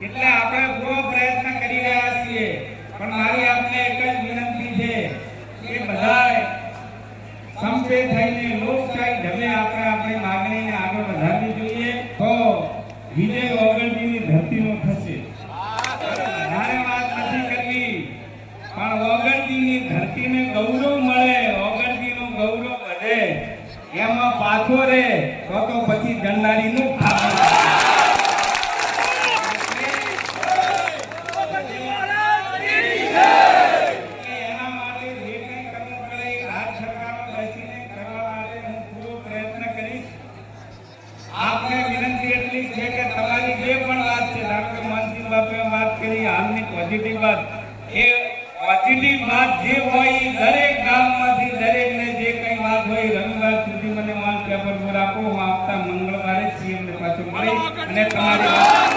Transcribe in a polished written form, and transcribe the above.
એટલે આપણે પૂરો પ્રયત્ન કરી રહ્યા છીએ, પણ મારી આપને એક જ વિનંતી છે કે બધાય સંપે થઈને લોકશાહી ઢબે આપણે આપણી માંગણીને આગળ વધારવી જોઈએ, તો વિજય ઓગણજીની ધરતીનો થશે. વધારે વાત નથી કરવી, પણ ઓગણજીની ધરતીને ગૌરવ મળે, ઓગણજીનું ગૌરવ વધે, એમાં પાછો રે તો પછી ગંડારીનું ખાવું. आपने विनंती એટલી છે કે તમારી જે પણ વાત છે, ડોક્ટર માનસિંહ બાપુએ વાત કરી હાલની પોઝિટિવ વાત, એ પોઝિટિવ વાત જે હોય દરેક ગામમાંથી દરેકને જે કંઈ વાત હોય રવિવાર સુધી મને માલ પેપર પર આપો, હું આવતા મંગળવારે સીએમ ને પાછું મળી અને તમારી